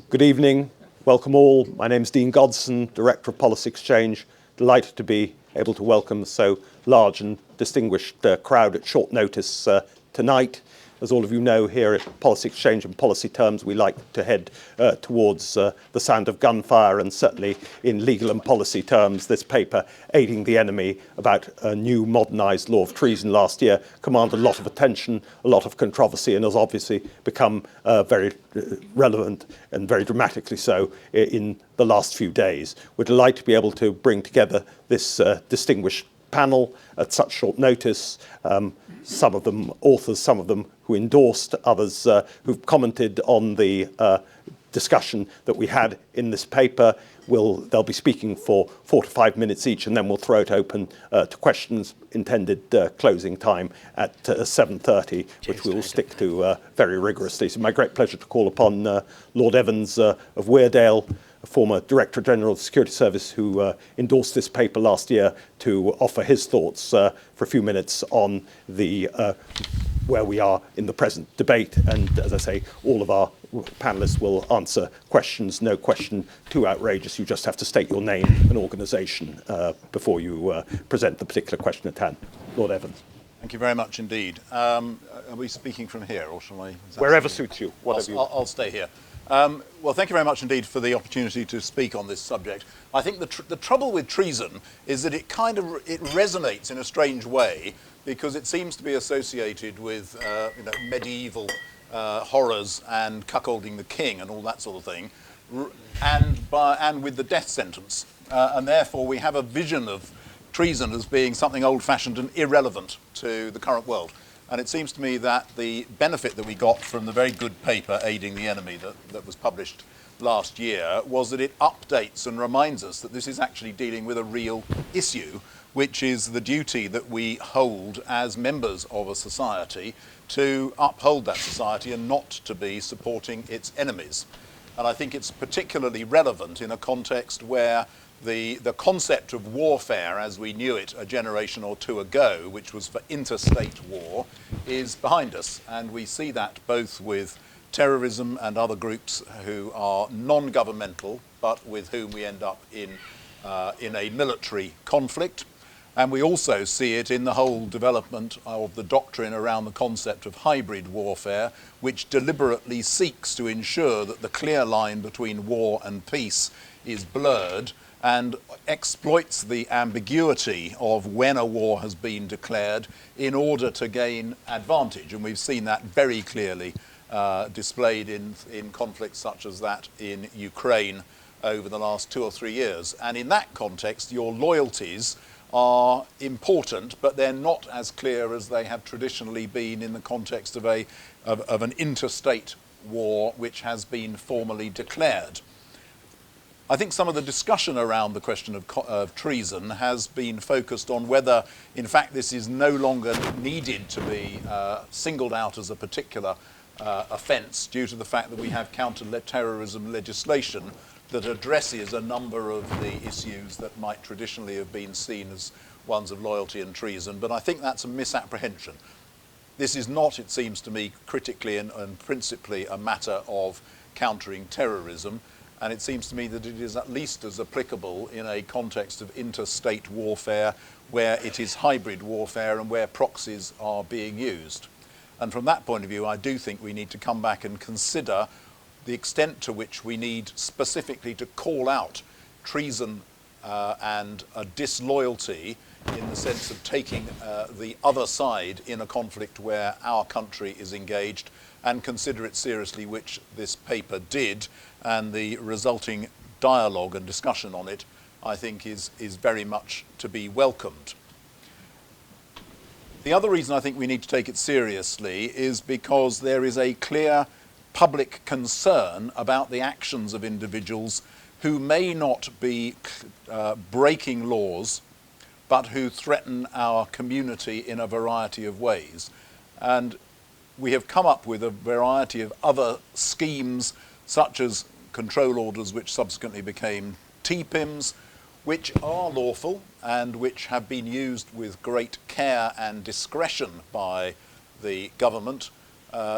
Good evening. Welcome all. My name is Dean Godson, Director of Policy Exchange. Delighted to be able to welcome so large and distinguished crowd at short notice tonight. As all of you know, here at Policy Exchange and Policy Terms, we like to head towards the sound of gunfire, and certainly in legal and policy terms, this paper, Aiding the Enemy, about a new modernised law of treason last year, commanded a lot of attention, a lot of controversy, and has obviously become very relevant and very dramatically so in the last few days. We're delighted to be able to bring together this distinguished panel at such short notice. Some of them authors, some of them who endorsed, others who've commented on the discussion that we had in this paper. They'll be speaking for 4 to 5 minutes each, and then we'll throw it open to questions. Intended closing time at 7:30, which we will stick to very rigorously. So my great pleasure to call upon Lord Evans of Weardale, a former Director General of the Security Service who endorsed this paper last year, to offer his thoughts for a few minutes on the where we are in the present debate. And as I say, all of our panelists will answer questions. No question too outrageous. You just have to state your name and organisation before you present the particular question at hand. Lord Evans. Thank you very much indeed. Are we speaking from here, or shall I? Wherever suits you. I'll stay here. Well, thank you very much indeed for the opportunity to speak on this subject. I think the trouble with treason is that it resonates in a strange way, because it seems to be associated with medieval horrors and cuckolding the king and all that sort of thing, and with the death sentence, and therefore we have a vision of treason as being something old-fashioned and irrelevant to the current world. And it seems to me that the benefit that we got from the very good paper, Aiding the Enemy, that was published last year, was that it updates and reminds us that this is actually dealing with a real issue, which is the duty that we hold as members of a society to uphold that society and not to be supporting its enemies. And I think it's particularly relevant in a context where the concept of warfare as we knew it a generation or two ago, which was for interstate war, is behind us. And we see that both with terrorism and other groups who are non-governmental, but with whom we end up in a military conflict. And we also see it in the whole development of the doctrine around the concept of hybrid warfare, which deliberately seeks to ensure that the clear line between war and peace is blurred, and exploits the ambiguity of when a war has been declared in order to gain advantage. And we've seen that very clearly displayed in conflicts such as that in Ukraine over the last 2 or 3 years. And in that context, your loyalties are important, but they're not as clear as they have traditionally been in the context of an interstate war which has been formally declared. I think some of the discussion around the question of treason has been focused on whether, in fact, this is no longer needed to be singled out as a particular offence, due to the fact that we have counter-terrorism legislation that addresses a number of the issues that might traditionally have been seen as ones of loyalty and treason. But I think that's a misapprehension. This is not, it seems to me, critically and principally a matter of countering terrorism. And it seems to me that it is at least as applicable in a context of interstate warfare, where it is hybrid warfare and where proxies are being used. And from that point of view, I do think we need to come back and consider the extent to which we need specifically to call out treason and a disloyalty, in the sense of taking the other side in a conflict where our country is engaged, and consider it seriously, which this paper did, and the resulting dialogue and discussion on it, I think, is very much to be welcomed. The other reason I think we need to take it seriously is because there is a clear public concern about the actions of individuals who may not be breaking laws, but who threaten our community in a variety of ways. And we have come up with a variety of other schemes, such as control orders, which subsequently became TPIMs, which are lawful and which have been used with great care and discretion by the government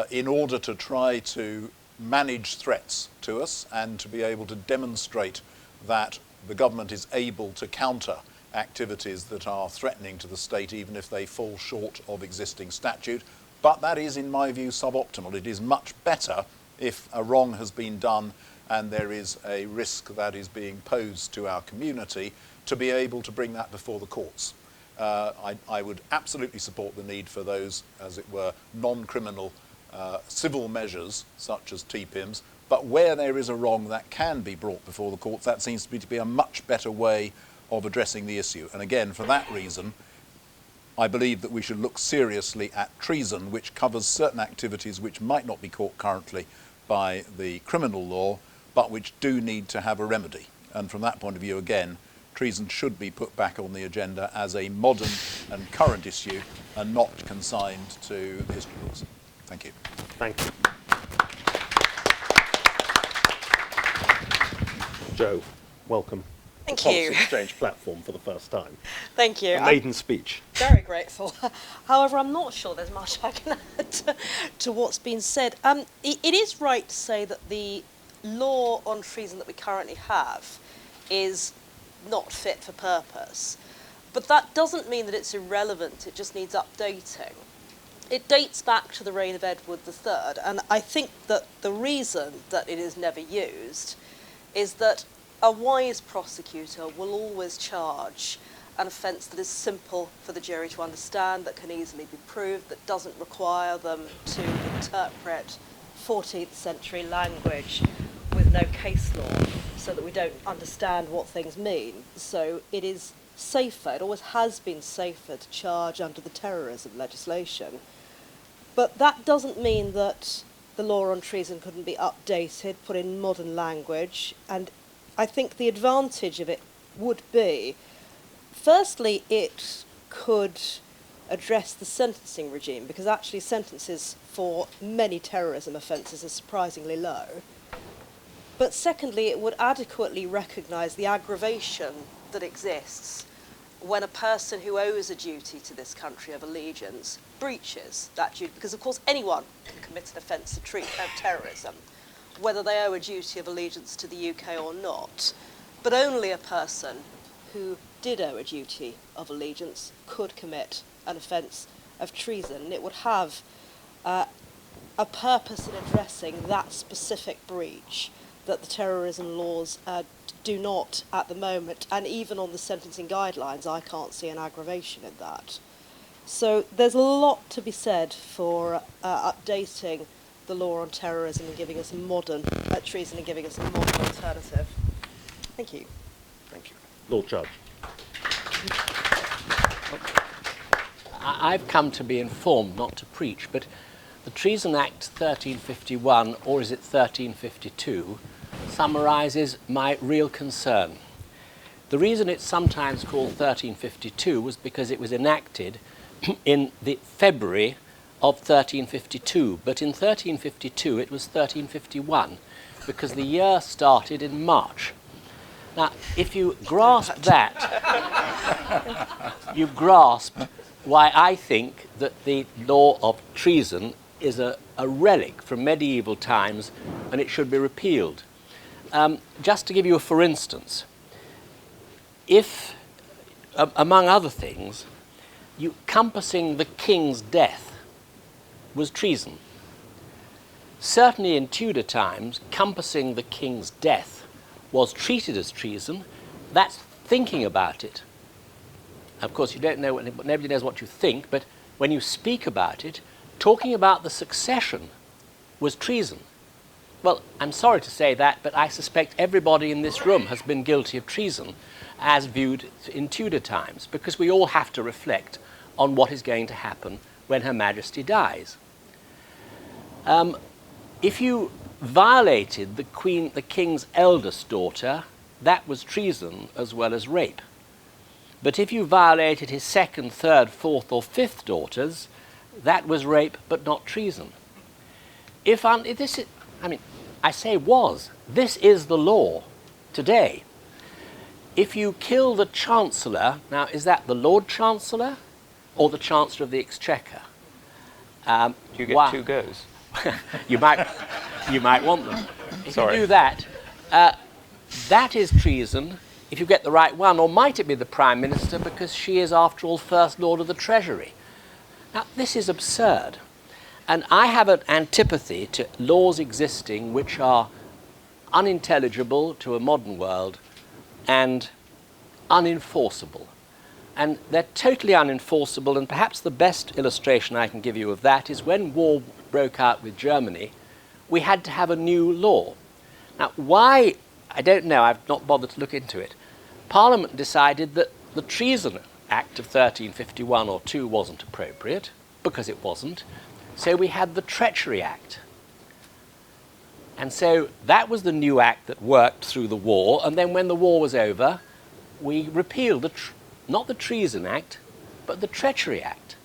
in order to try to manage threats to us and to be able to demonstrate that the government is able to counter activities that are threatening to the state, even if they fall short of existing statute. But that is, in my view, suboptimal. It is much better if a wrong has been done and there is a risk that is being posed to our community, to be able to bring that before the courts. I would absolutely support the need for those, as it were, non-criminal civil measures, such as TPIMs, but where there is a wrong that can be brought before the courts, that seems to be a much better way of addressing the issue. And again, for that reason, I believe that we should look seriously at treason, which covers certain activities which might not be caught currently by the criminal law, but which do need to have a remedy. And from that point of view, again, treason should be put back on the agenda as a modern and current issue and not consigned to the history books. Thank you. Thank you. Joe, welcome. Thank to the you. Policy Exchange platform for the first time. Thank you. A maiden speech. Very grateful. However, I'm not sure there's much I can add to what's been said. It is right to say that the law on treason that we currently have is not fit for purpose. But that doesn't mean that it's irrelevant, it just needs updating. It dates back to the reign of Edward III, and I think that the reason that it is never used is that a wise prosecutor will always charge an offence that is simple for the jury to understand, that can easily be proved, that doesn't require them to interpret 14th century language with no case law, so that we don't understand what things mean. So it is safer, it always has been safer to charge under the terrorism legislation. But that doesn't mean that the law on treason couldn't be updated, put in modern language, and I think the advantage of it would be, firstly, it could address the sentencing regime, because actually sentences for many terrorism offences are surprisingly low. But secondly, it would adequately recognise the aggravation that exists when a person who owes a duty to this country of allegiance breaches that duty, because of course anyone can commit an offence of terrorism, whether they owe a duty of allegiance to the UK or not. But only a person who did owe a duty of allegiance could commit an offence of treason, and it would have a purpose in addressing that specific breach that the terrorism laws do not at the moment, and even on the sentencing guidelines I can't see an aggravation in that. So there's a lot to be said for updating the law on terrorism and giving us a modern treason and giving us a modern alternative. Thank you. Thank you. Lord Judge. I've come to be informed, not to preach, but the Treason Act 1351, or is it 1352, summarises my real concern. The reason it's sometimes called 1352 was because it was enacted in the February of 1352, but in 1352 it was 1351 because the year started in March. Now, if you grasp that, you grasp why I think that the law of treason is a relic from medieval times and it should be repealed. Just to give you a for instance, if, among other things, compassing the king's death was treason. Certainly in Tudor times, compassing the king's death was treated as treason. That's thinking about it. Of course, you don't know, nobody knows what you think, but when you speak about it, talking about the succession was treason. Well, I'm sorry to say that, but I suspect everybody in this room has been guilty of treason as viewed in Tudor times, because we all have to reflect on what is going to happen when Her Majesty dies. If you violated the king's eldest daughter, that was treason as well as rape. But if you violated his second, third, fourth, or fifth daughters, that was rape but not treason. I say was. This is the law today. If you kill the Chancellor, now is that the Lord Chancellor or the Chancellor of the Exchequer? Do you get two goes? you might want them. If Sorry. you do that, that is treason if you get the right one, or might it be the Prime Minister because she is, after all, First Lord of the Treasury? Now, this is absurd. And I have an antipathy to laws existing which are unintelligible to a modern world and unenforceable. And they're totally unenforceable, and perhaps the best illustration I can give you of that is when war broke out with Germany, we had to have a new law. Now, why? I don't know, I've not bothered to look into it. Parliament decided that the Treason Act of 1351 or 2 wasn't appropriate, because it wasn't, so we had the Treachery Act. And so that was the new act that worked through the war, and then when the war was over, we repealed not the Treason Act, but the Treachery Act.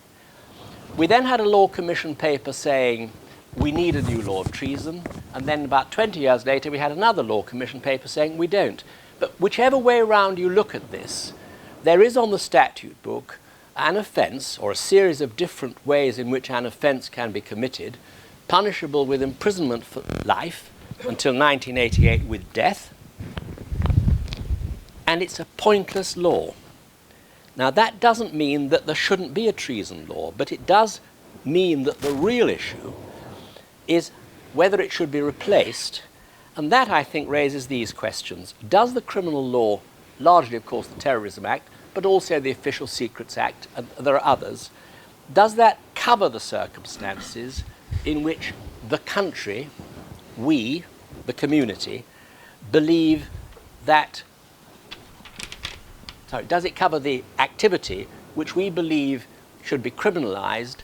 We then had a Law Commission paper saying we need a new law of treason, and then about 20 years later we had another Law Commission paper saying we don't. But whichever way around you look at this, there is on the statute book an offence, or a series of different ways in which an offence can be committed, punishable with imprisonment for life until 1988 with death, and it's a pointless law. Now, that doesn't mean that there shouldn't be a treason law, but it does mean that the real issue is whether it should be replaced, and that, I think, raises these questions. Does the criminal law, largely, of course, the Terrorism Act, but also the Official Secrets Act, and there are others, does that cover the circumstances in which the country, we, the community, believe that, does it cover the activity which we believe should be criminalised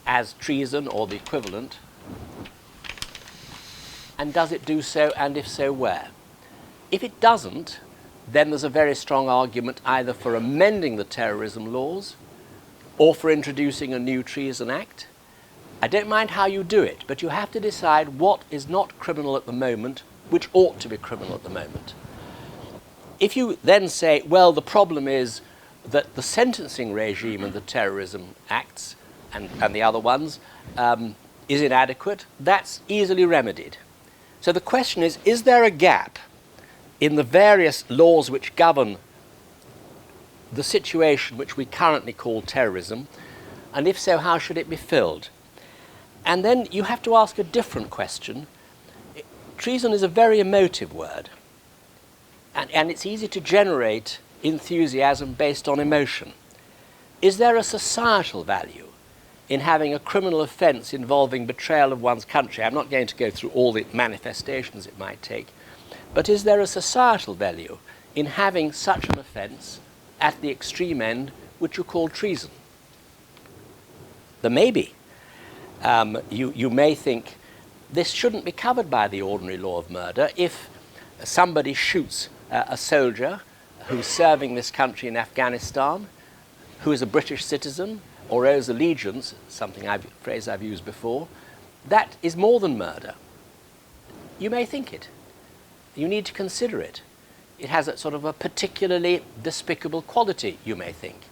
as treason or the equivalent? And does it do so, and if so, where? If it doesn't, then there's a very strong argument either for amending the terrorism laws or for introducing a new Treason Act. I don't mind how you do it, but you have to decide what is not criminal at the moment, which ought to be criminal at the moment. If you then say, well, the problem is that the sentencing regime of the terrorism acts and the other ones is inadequate, that's easily remedied. So the question is there a gap in the various laws which govern the situation which we currently call terrorism, and if so, how should it be filled? And then you have to ask a different question. Treason is a very emotive word, and it's easy to generate enthusiasm based on emotion. Is there a societal value in having a criminal offence involving betrayal of one's country? I'm not going to go through all the manifestations it might take, but is there a societal value in having such an offence at the extreme end, which you call treason? There may be. You may think this shouldn't be covered by the ordinary law of murder. If somebody shoots a soldier who's serving this country in Afghanistan, who is a British citizen or owes allegiance, phrase I've used before, that is more than murder. You may think it. You need to consider it. It has a sort of a particularly despicable quality, you may think.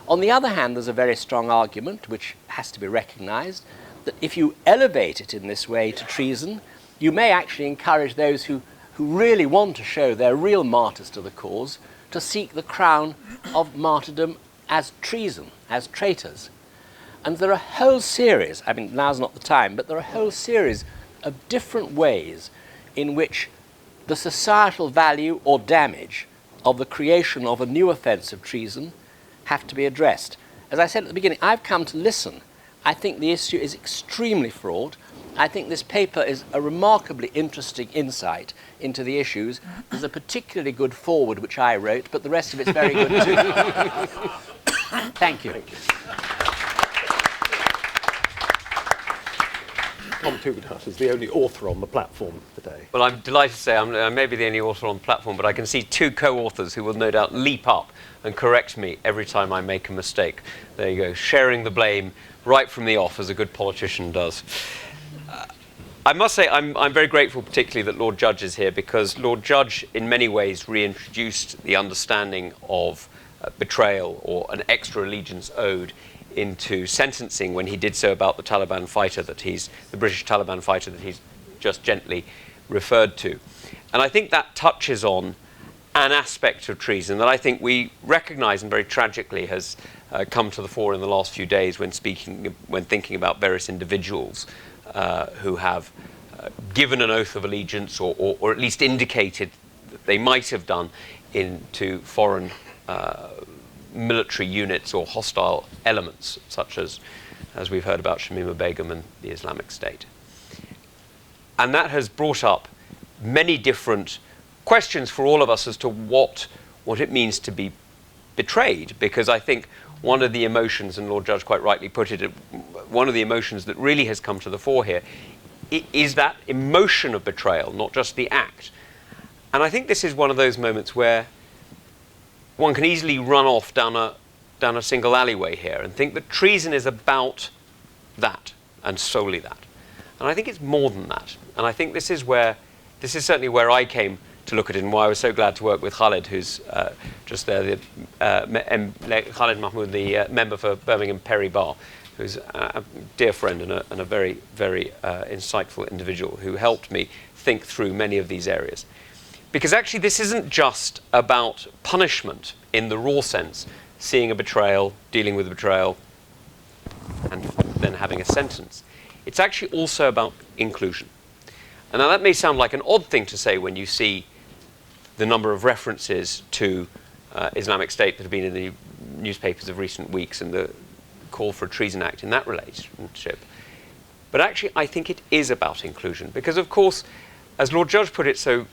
On the other hand, there's a very strong argument, which has to be recognised, that if you elevate it in this way to treason, you may actually encourage those who really want to show they're real martyrs to the cause to seek the crown of martyrdom as treason, as traitors. And there are a whole series, I mean, now's not the time, but there are a whole series of different ways in which the societal value or damage of the creation of a new offence of treason have to be addressed. As I said at the beginning, I've come to listen. I think the issue is extremely fraught. I think this paper is a remarkably interesting insight into the issues. There's a particularly good foreword which I wrote, but the rest of it's very good too. Thank you. Tom Tugendhat is the only author on the platform today. Well, I'm delighted to say I may be the only author on the platform, but I can see two co-authors who will no doubt leap up and correct me every time I make a mistake. There you go, sharing the blame right from the off, as a good politician does. I must say I'm very grateful particularly that Lord Judge is here, because Lord Judge in many ways reintroduced the understanding of betrayal or an extra allegiance owed into sentencing when he did so about the Taliban fighter the British Taliban fighter that he's just gently referred to. And I think that touches on an aspect of treason that I think we recognise and very tragically has come to the fore in the last few days when thinking about various individuals who have given an oath of allegiance or at least indicated that they might have done into foreign military units or hostile elements, such as we've heard about Shamima Begum and the Islamic State. And that has brought up many different questions for all of us as to what it means to be betrayed, because I think one of the emotions, and Lord Judge quite rightly put it, one of the emotions that really has come to the fore here is that emotion of betrayal, not just the act. And I think this is one of those moments where one can easily run off down a single alleyway here and think that treason is about that and solely that. And I think it's more than that. And I think this is certainly where I came to look at it, and why I was so glad to work with Khalid, who's just there, Khalid Mahmood, the member for Birmingham Perry Bar, who's a dear friend and a very, very insightful individual who helped me think through many of these areas. Because actually this isn't just about punishment in the raw sense, seeing a betrayal, dealing with a betrayal, and then having a sentence. It's actually also about inclusion. And now that may sound like an odd thing to say when you see the number of references to Islamic State that have been in the newspapers of recent weeks and the call for a Treason Act in that relationship. But actually I think it is about inclusion, because of course, as Lord Judge put it so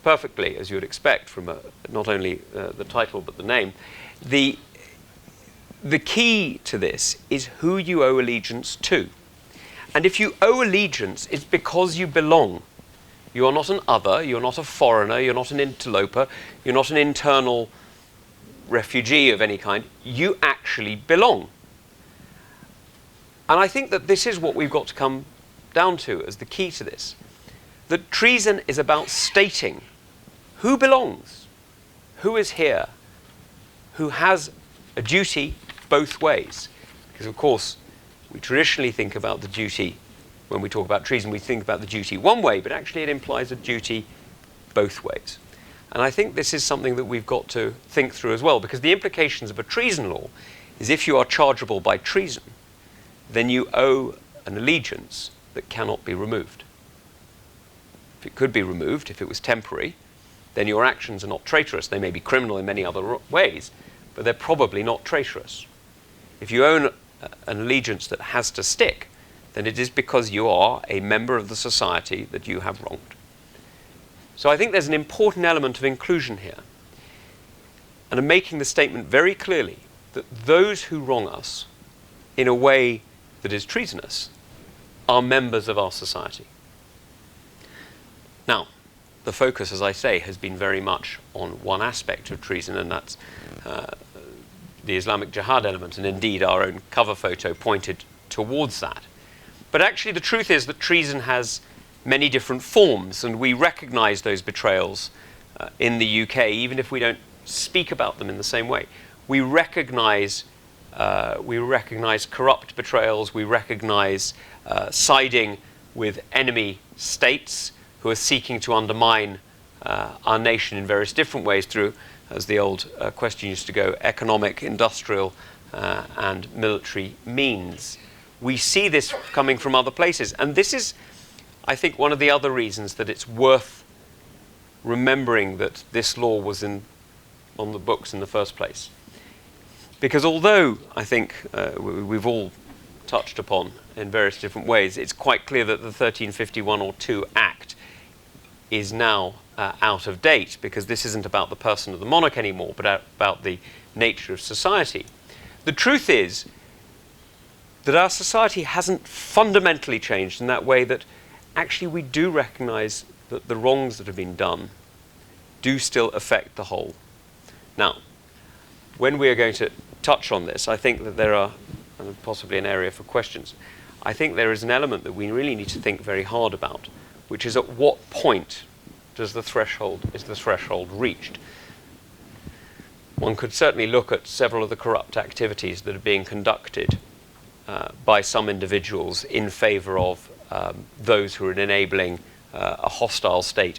perfectly, as you would expect from not only the title but the name, the key to this is who you owe allegiance to. And if you owe allegiance, it's because you belong. You are not an other, you're not a foreigner, you're not an interloper, you're not an internal refugee of any kind. You actually belong. And I think that this is what we've got to come down to as the key to this. That treason is about stating who belongs, who is here, who has a duty both ways. Because of course, we traditionally think about the duty, when we talk about treason, we think about the duty one way, but actually it implies a duty both ways. And I think this is something that we've got to think through as well, because the implications of a treason law is if you are chargeable by treason, then you owe an allegiance that cannot be removed. If it could be removed, if it was temporary, then your actions are not traitorous. They may be criminal in many other ways, but they're probably not traitorous. If you own an allegiance that has to stick, then it is because you are a member of the society that you have wronged. So I think there's an important element of inclusion here. And I'm making the statement very clearly that those who wrong us in a way that is treasonous are members of our society. Now, the focus, as I say, has been very much on one aspect of treason, and that's the Islamic jihad element, and indeed our own cover photo pointed towards that. But actually the truth is that treason has many different forms, and we recognise those betrayals in the UK, even if we don't speak about them in the same way. We recognise corrupt betrayals, we recognise siding with enemy states who are seeking to undermine our nation in various different ways through, as the old question used to go, economic, industrial and military means. We see this coming from other places. And this is, I think, one of the other reasons that it's worth remembering that this law was on the books in the first place. Because although I think we've all touched upon in various different ways, it's quite clear that the 1351/2 Act is now out of date, because this isn't about the person of the monarch anymore, but about the nature of society. The truth is that our society hasn't fundamentally changed in that way, that actually we do recognise that the wrongs that have been done do still affect the whole. Now, when we are going to touch on this, I think that there are, and possibly an area for questions, I think there is an element that we really need to think very hard about, which is at what point is the threshold reached? one could certainly look at several of the corrupt activities that are being conducted by some individuals in favour of those who are enabling a hostile state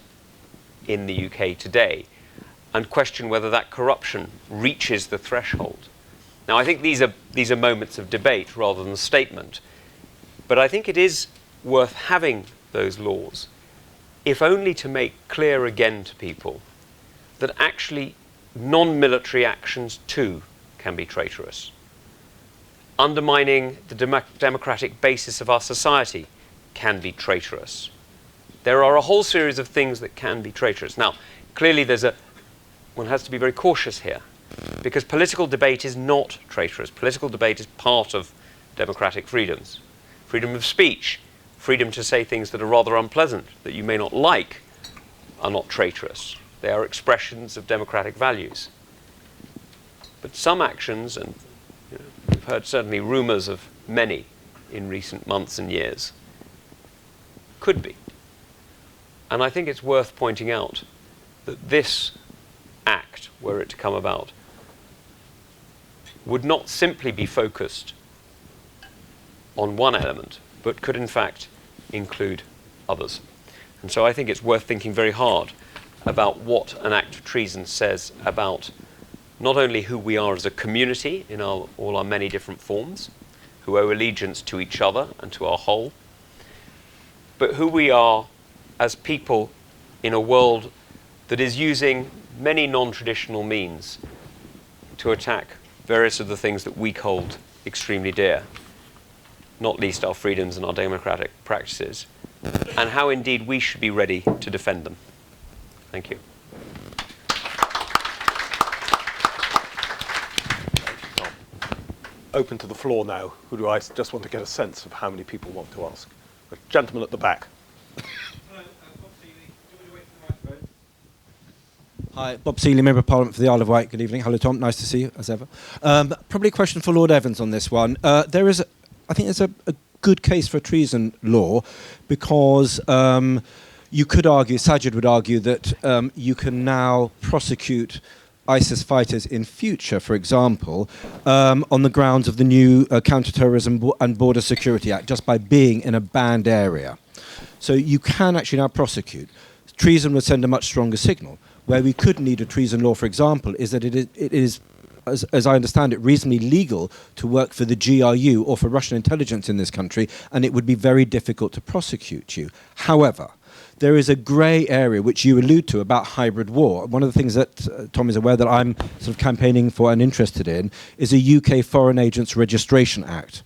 in the UK today, and question whether that corruption reaches the threshold. Now, I think these are moments of debate rather than statement, but I think it is worth having those laws, if only to make clear again to people that actually non-military actions too can be traitorous. Undermining the democratic basis of our society can be traitorous. There are a whole series of things that can be traitorous. Now, clearly one has to be very cautious here, because political debate is not traitorous. Political debate is part of democratic freedoms. Freedom of speech, freedom to say things that are rather unpleasant, that you may not like, are not traitorous. They are expressions of democratic values. But some actions, and we've heard certainly rumours of many in recent months and years, could be. And I think it's worth pointing out that this act, were it to come about, would not simply be focused on one element, but could in fact include others. And so I think it's worth thinking very hard about what an act of treason says about not only who we are as a community in all our many different forms, who owe allegiance to each other and to our whole, but who we are as people in a world that is using many non-traditional means to attack various of the things that we hold extremely dear, not least our freedoms and our democratic practices, and how indeed we should be ready to defend them. Thank you. Open to the floor now. Who do I just want to get a sense of how many people want to ask? The gentleman at the back. Hi, Bob Seeley, Member of Parliament for the Isle of Wight. Good evening. Hello, Tom. Nice to see you, as ever. Probably a question for Lord Evans on this one. I think there's a good case for treason law, because you could argue, Sajid would argue, that you can now prosecute ISIS fighters in future, for example, on the grounds of the new Counter-Terrorism and Border Security Act, just by being in a banned area. So you can actually now prosecute. Treason would send a much stronger signal. Where we could need a treason law, for example, is that it is, as I understand it, reasonably legal to work for the GRU or for Russian intelligence in this country, and it would be very difficult to prosecute you. However, there is a grey area which you allude to about hybrid war. One of the things that Tom is aware that I'm sort of campaigning for and interested in is a UK Foreign Agents Registration Act,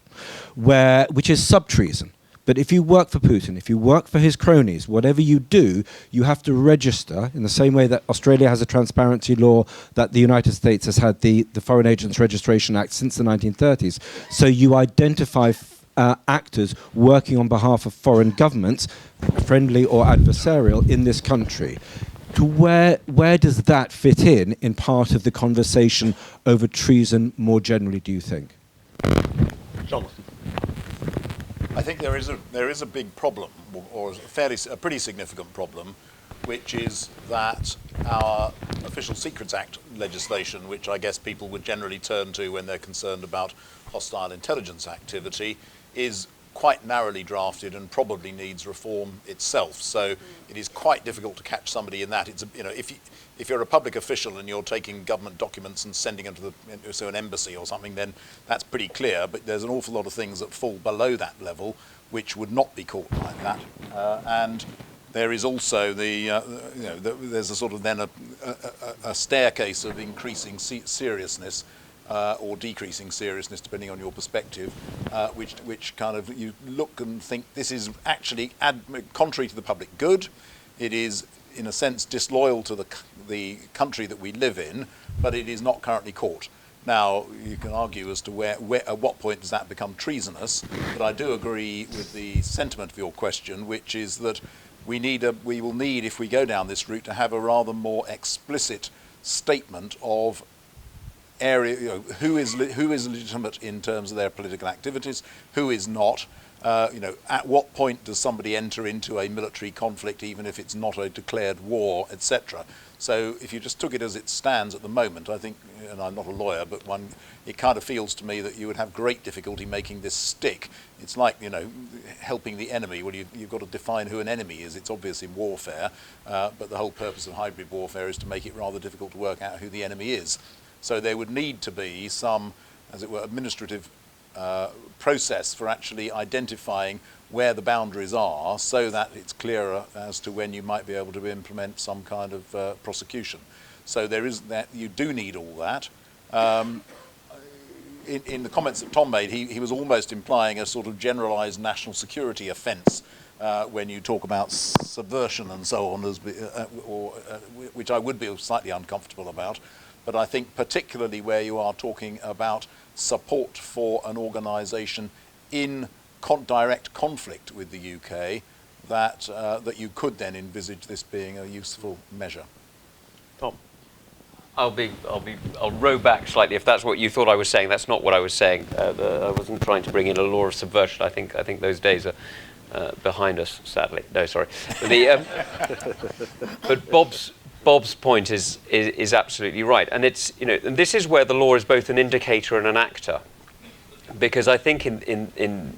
which is sub-treason. But if you work for Putin, if you work for his cronies, whatever you do, you have to register in the same way that Australia has a transparency law, that the United States has had the Foreign Agents Registration Act since the 1930s. So you identify actors working on behalf of foreign governments, friendly or adversarial, in this country. To where does that fit in part of the conversation over treason more generally, do you think? Jonathan. I think there is a big problem, or a pretty significant problem, which is that our Official Secrets Act legislation, which I guess people would generally turn to when they're concerned about hostile intelligence activity, is quite narrowly drafted and probably needs reform itself. So it is quite difficult to catch somebody in that. It's if you're a public official and you're taking government documents and sending them to an embassy or something, then that's pretty clear. But there's an awful lot of things that fall below that level which would not be caught like that. And there is also there's a sort of then a staircase of increasing seriousness. Or decreasing seriousness, depending on your perspective, which kind of you look and think this is actually contrary to the public good. It is, in a sense, disloyal to the country that we live in, but it is not currently caught. Now, you can argue as to at what point does that become treasonous, but I do agree with the sentiment of your question, which is that we will need, if we go down this route, to have a rather more explicit statement of area, who is legitimate in terms of their political activities, who is not. At what point does somebody enter into a military conflict, even if it's not a declared war, etc. So if you just took it as it stands at the moment, I think and I'm not a lawyer, but it kind of feels to me that you would have great difficulty making this stick. It's like, helping the enemy. Well, you've got to define who an enemy is. It's obvious in warfare, but the whole purpose of hybrid warfare is to make it rather difficult to work out who the enemy is. So there would need to be some, as it were, administrative process for actually identifying where the boundaries are, so that it's clearer as to when you might be able to implement some kind of prosecution. So there is that. You do need all that. In the comments that Tom made, he was almost implying a sort of generalised national security offence when you talk about subversion and so on, which I would be slightly uncomfortable about. But I think particularly where you are talking about support for an organisation in direct conflict with the UK, that you could then envisage this being a useful measure. Tom? I'll row back slightly. If that's what you thought I was saying, that's not what I was saying. I wasn't trying to bring in a law of subversion. I think those days are behind us, sadly. No, sorry. But Bob's point is absolutely right, and it's and this is where the law is both an indicator and an actor, because I think in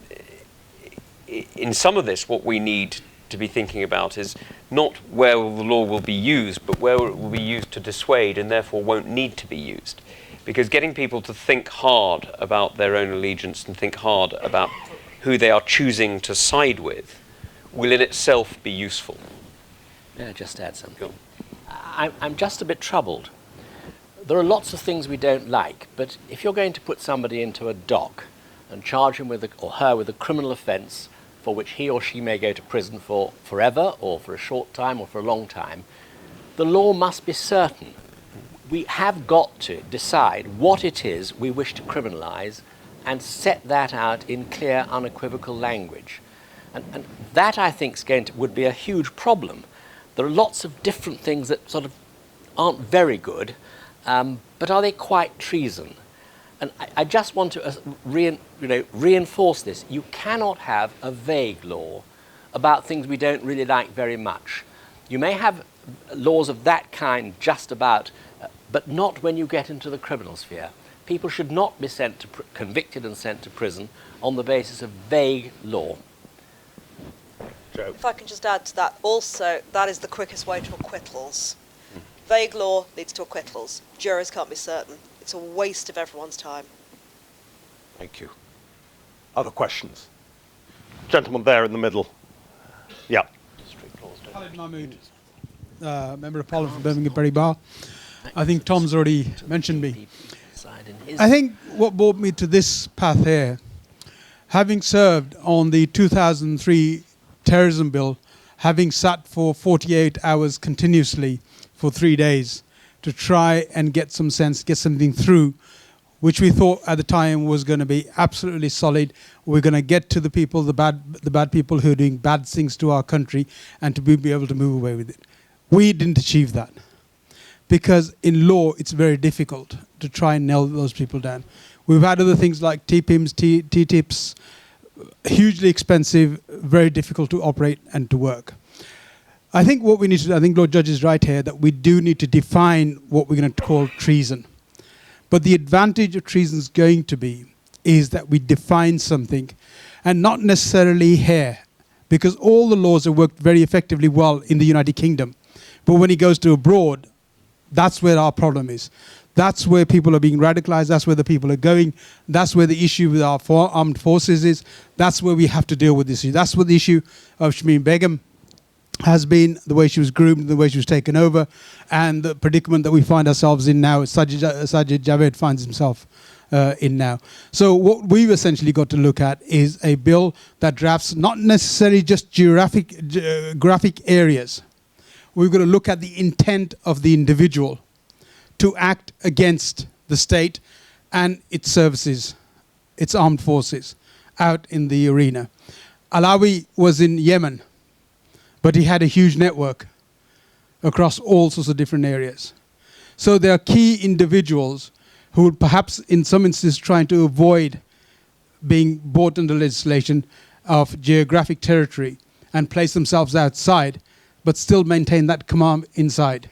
some of this, what we need to be thinking about is not where the law will be used, but where it will be used to dissuade and therefore won't need to be used. Because getting people to think hard about their own allegiance and think hard about who they are choosing to side with will in itself be useful. Yeah, just add something. I'm just a bit troubled. There are lots of things we don't like, but if you're going to put somebody into a dock and charge him or her with a criminal offence for which he or she may go to prison for forever or for a short time or for a long time, the law must be certain. We have got to decide what it is we wish to criminalise and set that out in clear, unequivocal language. And that, I think, would be a huge problem. There are lots of different things that sort of aren't very good, but are they quite treason? And I just want to reinforce this. You cannot have a vague law about things we don't really like very much. You may have laws of that kind just about, but not when you get into the criminal sphere. People should not be convicted and sent to prison on the basis of vague law. Joe? If I can just add to that, also, that is the quickest way to acquittals. Vague law leads to acquittals. Juries can't be certain. It's a waste of everyone's time. Thank you. Other questions? Gentleman there in the middle. Yeah. Khalid Mahmood, Member of Parliament from Birmingham Bury Bar. I think Tom's already mentioned me. I think what brought me to this path here, having served on the 2003 terrorism bill, having sat for 48 hours continuously for 3 days to try and get some sense, get something through, which we thought at the time was going to be absolutely solid. We're going to get to the people, the bad people who are doing bad things to our country, and to be able to move away with it. We didn't achieve that, because in law it's very difficult to try and nail those people down. We've had other things like TPIMs, TTIPs, hugely expensive, very difficult to operate and to work. I think what we need to do, I think Lord Judge is right here, that we do need to define what we're going to call treason. But the advantage of treason is going to be is that we define something, and not necessarily here, because all the laws have worked very effectively well in the United Kingdom. But when it goes to abroad, that's where our problem is. That's where people are being radicalized. That's where the people are going. That's where the issue with our armed forces is. That's where we have to deal with this issue. That's what the issue of Shamim Begum has been, the way she was groomed, the way she was taken over, and the predicament that we find ourselves in now, Sajid Javed finds himself in now. So what we've essentially got to look at is a bill that drafts not necessarily just geographic areas. We've got to look at the intent of the individual to act against the state and its services, its armed forces, out in the arena. Alawi was in Yemen, but he had a huge network across all sorts of different areas. So there are key individuals who would perhaps in some instances trying to avoid being brought under legislation of geographic territory and place themselves outside, but still maintain that command inside.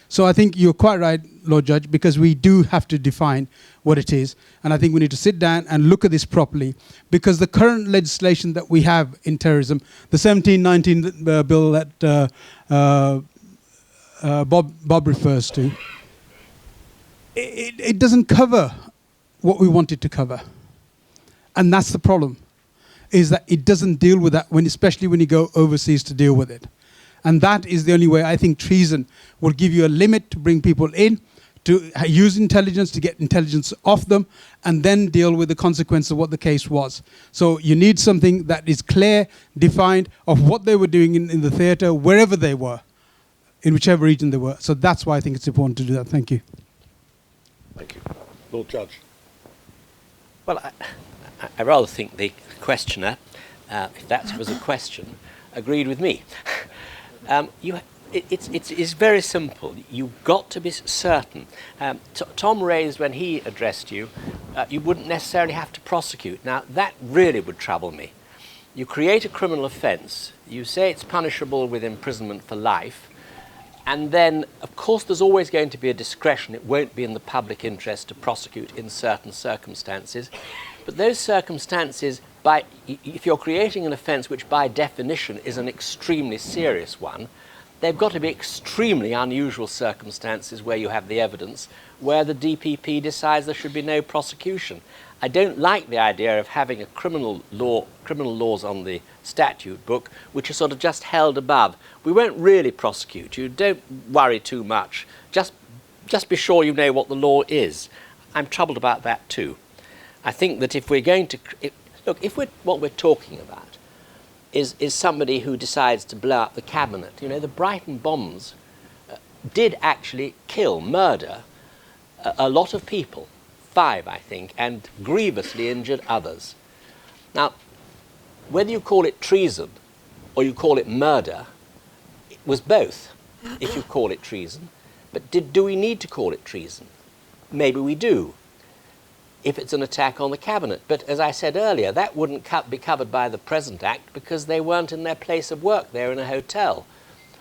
So I think you're quite right, Lord Judge, because we do have to define what it is. And I think we need to sit down and look at this properly, because the current legislation that we have in terrorism, the 1719 bill that Bob refers to, it doesn't cover what we want it to cover. And that's the problem, is that it doesn't deal with that, especially when you go overseas to deal with it. And that is the only way. I think treason will give you a limit to bring people in, to use intelligence, to get intelligence off them, and then deal with the consequence of what the case was. So you need something that is clear, defined, of what they were doing in the theatre, wherever they were, in whichever region they were. So that's why I think it's important to do that. Thank you. Thank you. Lord Judge. Well, I rather think the questioner, if that was a question, agreed with me. It's very simple. You've got to be certain. Tom raised, when he addressed you, you wouldn't necessarily have to prosecute. Now, that really would trouble me. You create a criminal offence, you say it's punishable with imprisonment for life, and then, of course, there's always going to be a discretion. It won't be in the public interest to prosecute in certain circumstances. But those circumstances, if you're creating an offence which by definition is an extremely serious one, they've got to be extremely unusual circumstances where you have the evidence, where the DPP decides there should be no prosecution. I don't like the idea of having a criminal laws on the statute book which are sort of just held above. We won't really prosecute you. Don't worry too much. Just be sure you know what the law is. I'm troubled about that too. I think that if we're going to what we're talking about is somebody who decides to blow up the cabinet. You know, the Brighton bombs did actually murder a lot of people, 5, I think, and grievously injured others. Now, whether you call it treason or you call it murder, it was both, if you call it treason. But do we need to call it treason? Maybe we do, if it's an attack on the cabinet. But as I said earlier, that wouldn't be covered by the present act because they weren't in their place of work. They were in a hotel.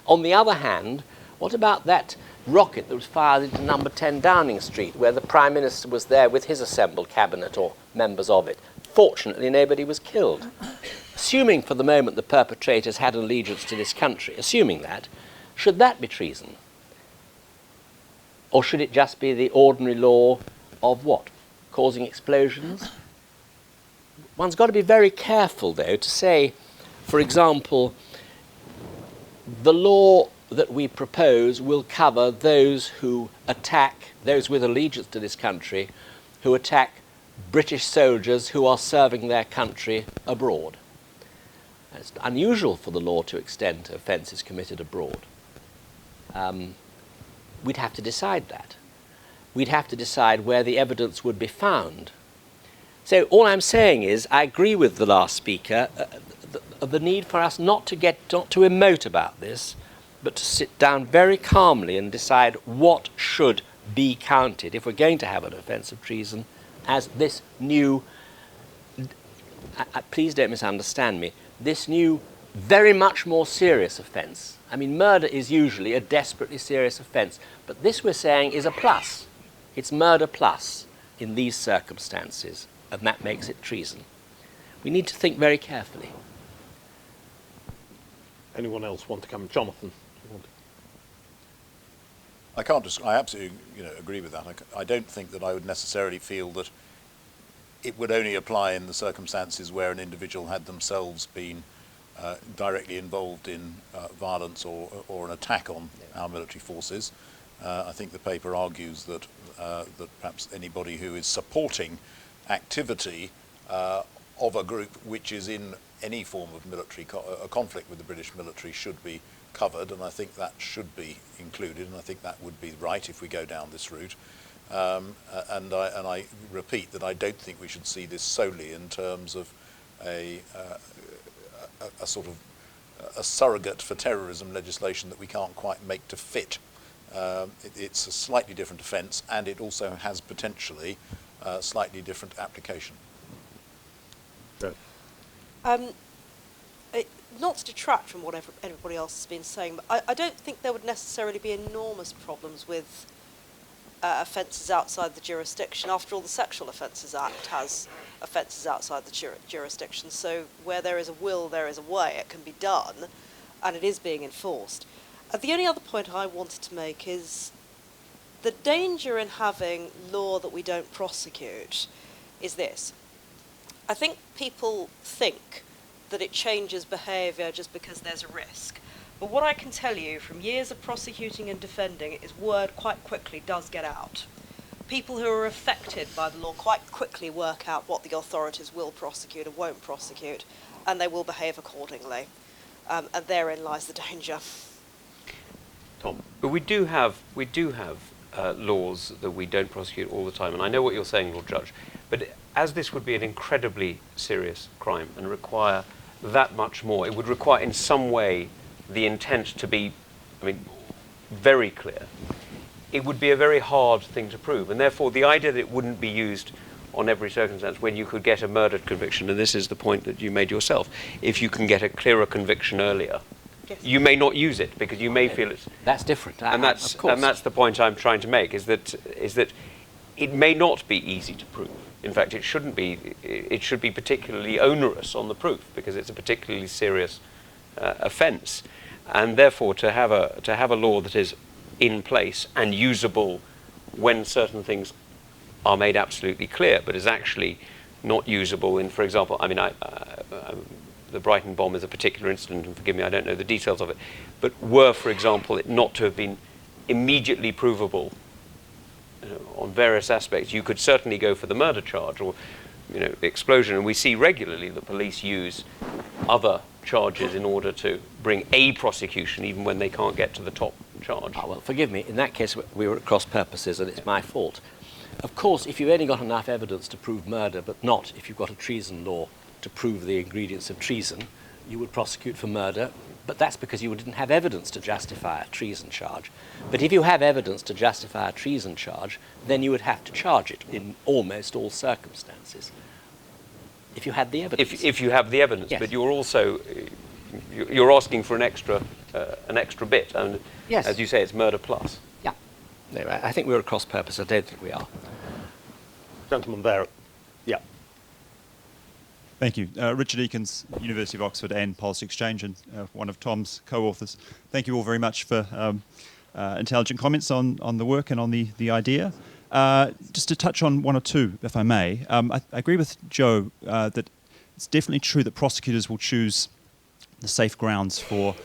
On the other hand, what about that rocket that was fired into number 10 Downing Street, where the Prime Minister was there with his assembled cabinet or members of it? Fortunately, nobody was killed. Assuming for the moment the perpetrators had allegiance to this country, assuming that, should that be treason? Or should it just be the ordinary law of what? Causing explosions? One's got to be very careful, though, to say, for example, the law that we propose will cover those who attack, those with allegiance to this country, who attack British soldiers who are serving their country abroad. It's unusual for the law to extend to offences committed abroad. We'd have to decide that. We'd have to decide where the evidence would be found. So all I'm saying is, I agree with the last speaker, the need for us not to emote about this, but to sit down very calmly and decide what should be counted, if we're going to have an offence of treason, as this new, please don't misunderstand me, this new, very much more serious offence. I mean, murder is usually a desperately serious offence, but this we're saying is a plus. It's murder plus in these circumstances, and that makes it treason. We need to think very carefully. Anyone else want to come? Jonathan? I absolutely agree with that. I don't think that I would necessarily feel that it would only apply in the circumstances where an individual had themselves been directly involved in violence or an attack on our military forces. I think the paper argues that perhaps anybody who is supporting activity of a group which is in any form of military conflict with the British military should be covered, and I think that should be included, and I think that would be right if we go down this route. And I repeat that I don't think we should see this solely in terms of a sort of a surrogate for terrorism legislation that we can't quite make to fit. It's a slightly different offence, and it also has potentially a slightly different application. Not to detract from what everybody else has been saying, but I don't think there would necessarily be enormous problems with offences outside the jurisdiction. After all, the Sexual Offences Act has offences outside the jurisdiction. So where there is a will, there is a way. It can be done, and it is being enforced. The only other point I wanted to make is the danger in having law that we don't prosecute is this. I think people think that it changes behaviour just because there's a risk. But what I can tell you from years of prosecuting and defending is word quite quickly does get out. People who are affected by the law quite quickly work out what the authorities will prosecute and won't prosecute, and they will behave accordingly. And therein lies the danger. Tom, but we do have laws that we don't prosecute all the time, and I know what you're saying, Lord Judge, but as this would be an incredibly serious crime and require that much more, it would require in some way the intent to be, very clear. It would be a very hard thing to prove, and therefore the idea that it wouldn't be used on every circumstance when you could get a murder conviction, and this is the point that you made yourself, if you can get a clearer conviction earlier, yes, you may not use it because you may feel it's... That's different, and that's the point I'm trying to make, is that it may not be easy to prove. In fact, it shouldn't be. It should be particularly onerous on the proof because it's a particularly serious offence, and therefore to have a law that is in place and usable when certain things are made absolutely clear, but is actually not usable in, for example, the Brighton bomb is a particular incident, and forgive me, I don't know the details of it, but were, for example, it not to have been immediately provable on various aspects, you could certainly go for the murder charge or, the explosion. And we see regularly the police use other charges in order to bring a prosecution, even when they can't get to the top charge. Oh, well, forgive me. In that case, we were at cross purposes, and it's my fault. Of course, if you've only got enough evidence to prove murder, but not if you've got a treason law to prove the ingredients of treason, you would prosecute for murder. But that's because you didn't have evidence to justify a treason charge. But if you have evidence to justify a treason charge, then you would have to charge it in almost all circumstances. If you had the evidence. If you have the evidence, yes. But you're also you're asking for an extra bit, and yes, as you say, it's murder plus. Yeah, no, I think we're at cross purpose. I don't think we are. Gentleman there. Yeah. Thank you. Richard Ekins, University of Oxford and Policy Exchange, and one of Tom's co-authors. Thank you all very much for intelligent comments on the work and on the idea. Just to touch on one or two, if I may. I agree with Joe that it's definitely true that prosecutors will choose the safe grounds for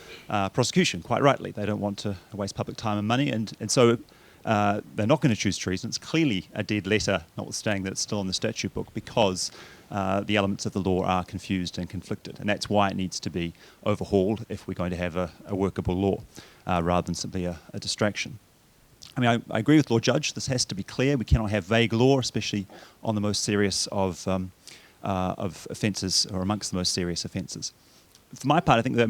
prosecution, quite rightly. They don't want to waste public time and money, and so they're not going to choose treason. It's clearly a dead letter, notwithstanding that it's still in the statute book, because the elements of the law are confused and conflicted, and that's why it needs to be overhauled if we're going to have a workable law, rather than simply a distraction. I agree with Lord Judge. This has to be clear. We cannot have vague law, especially on the most serious of offences, or amongst the most serious offences. For my part, I think that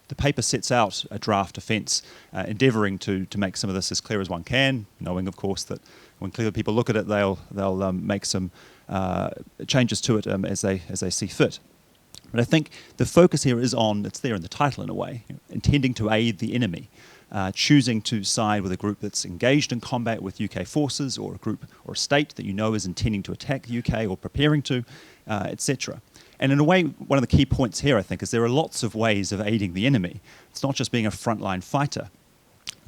the paper sets out a draft offence, endeavouring to make some of this as clear as one can, knowing, of course, that when clever people look at it, they'll make some changes to it as they see fit. But I think the focus here is on, it's there in the title in a way, intending to aid the enemy, choosing to side with a group that's engaged in combat with UK forces, or a group or a state that you know is intending to attack the UK or preparing to, etc. And in a way, one of the key points here, I think, is there are lots of ways of aiding the enemy. It's not just being a frontline fighter.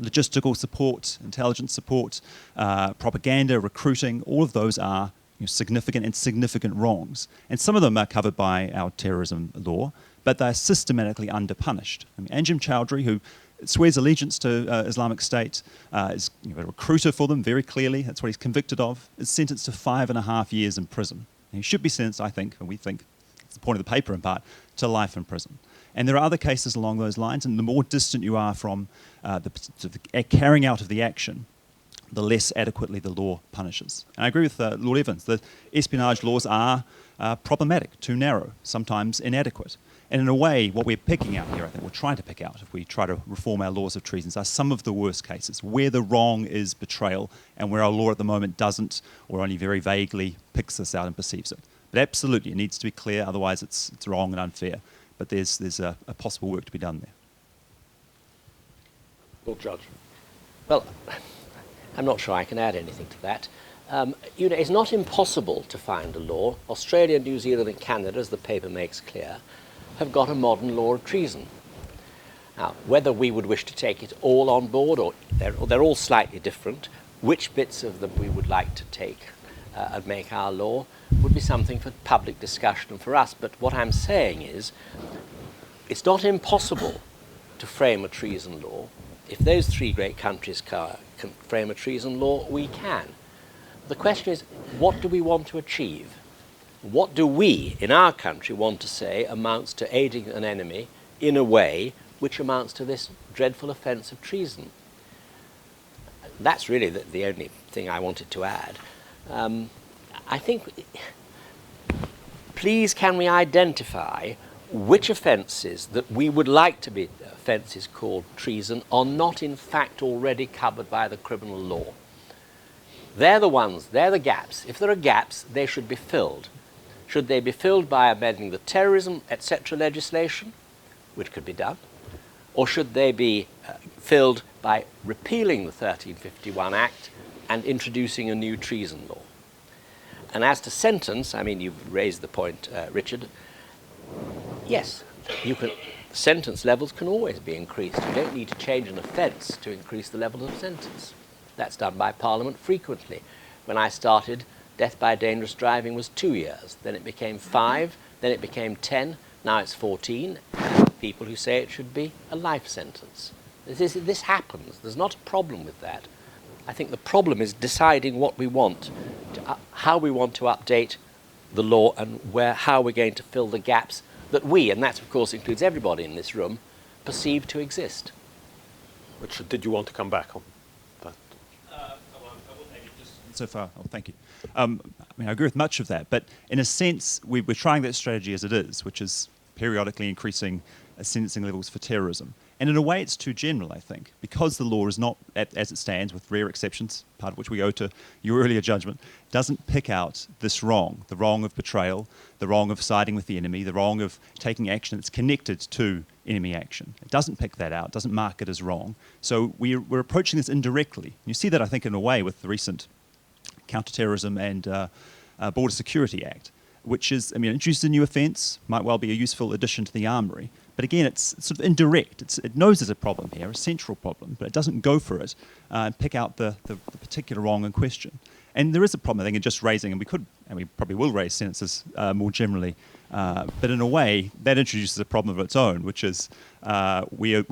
Logistical support, intelligence support, propaganda, recruiting, all of those are significant and significant wrongs. And some of them are covered by our terrorism law, but they're systematically underpunished. Anjem Choudhury, who swears allegiance to Islamic State, is a recruiter for them very clearly, that's what he's convicted of, is sentenced to 5.5 years in prison. And he should be sentenced, I think, and we think, it's the point of the paper in part, to life in prison. And there are other cases along those lines, and the more distant you are from the carrying out of the action, the less adequately the law punishes. And I agree with Lord Evans. The espionage laws are problematic, too narrow, sometimes inadequate. And in a way, what we're picking out here, I think we're trying to pick out, if we try to reform our laws of treasons, are some of the worst cases, where the wrong is betrayal, and where our law at the moment doesn't, or only very vaguely picks this out and perceives it. But absolutely, it needs to be clear, otherwise it's wrong and unfair. But there's a possible work to be done there. Lord Judge. Well, I'm not sure I can add anything to that. You know, it's not impossible to find a law. Australia, New Zealand and Canada, as the paper makes clear, have got a modern law of treason. Now, whether we would wish to take it all on board, or they're all slightly different, which bits of them we would like to take and make our law would be something for public discussion and for us. But what I'm saying is, it's not impossible to frame a treason law. If those three great countries can frame a treason law, we can. The question is, what do we want to achieve? What do we, in our country, want to say amounts to aiding an enemy in a way which amounts to this dreadful offence of treason? That's really the only thing I wanted to add. I think, please can we identify which offences that we would like to be offences called treason are not in fact already covered by the criminal law? They're the ones, they're the gaps. If there are gaps, they should be filled. Should they be filled by amending the terrorism, etc. legislation, which could be done? Or should they be filled by repealing the 1351 Act and introducing a new treason law? And as to sentence, I mean, you've raised the point, Richard. Yes, sentence levels can always be increased. You don't need to change an offence to increase the level of sentence. That's done by Parliament frequently. When I started, death by dangerous driving was 2 years. Then it became 5, then it became 10, now it's 14. And people who say it should be a life sentence. This happens. There's not a problem with that. I think the problem is deciding what we want, how we want to update the law and how we're going to fill the gaps that we, and that of course includes everybody in this room, perceive to exist. Richard, did you want to come back on that? I will maybe just so far. Oh, thank you. I mean, I agree with much of that, but in a sense, we're trying that strategy as it is, which is periodically increasing sentencing levels for terrorism. And in a way, it's too general, I think, because the law is not, as it stands, with rare exceptions, part of which we owe to your earlier judgment, doesn't pick out this wrong, the wrong of betrayal, the wrong of siding with the enemy, the wrong of taking action that's connected to enemy action. It doesn't pick that out, doesn't mark it as wrong. So we're approaching this indirectly. You see that, I think, in a way with the recent Counterterrorism and Border Security Act, which is, I mean, introduces a new offence, might well be a useful addition to the armoury. But again, it's sort of indirect. It knows there's a problem here, a central problem, but it doesn't go for it and pick out the particular wrong in question. And there is a problem, I think, in just raising, and we probably will raise sentences more generally, but in a way, that introduces a problem of its own, which is we're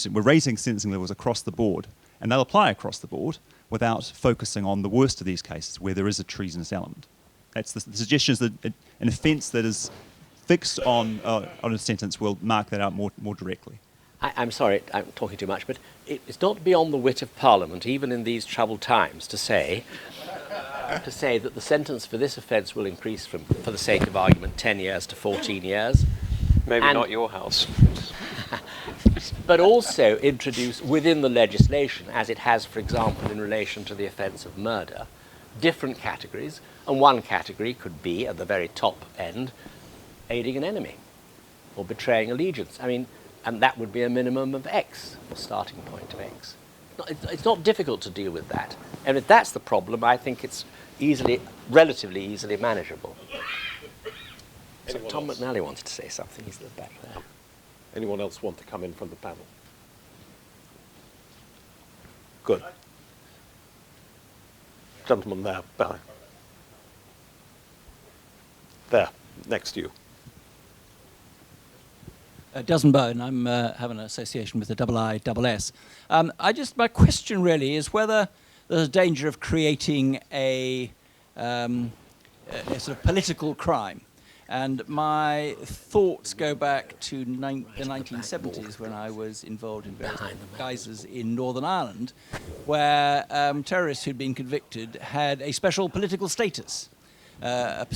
raising sentencing levels across the board, and they'll apply across the board without focusing on the worst of these cases where there is a treasonous element. That's the suggestion is that an offence that is fixed on a sentence will mark that out more directly. I'm sorry, I'm talking too much, but it's not beyond the wit of Parliament, even in these troubled times, to say that the sentence for this offence will increase from, for the sake of argument, 10 years to 14 years. Maybe not your house. But also introduce within the legislation, as it has, for example, in relation to the offence of murder, different categories, and one category could be, at the very top end, aiding an enemy or betraying allegiance. I mean, and that would be a minimum of X, a starting point of X. It's not difficult to deal with that. And if that's the problem, I think it's relatively easily manageable. So Tom McNally wanted to say something. He's back there. Anyone else want to come in from the panel? Good. Gentleman there, behind. There, next to you. Dozen Bone. I'm have an association with the IISS. My question really is whether there's a danger of creating a sort of political crime. And my thoughts go back to the 1970s when I was involved in various guises in Northern Ireland, where terrorists who'd been convicted had a special political status. That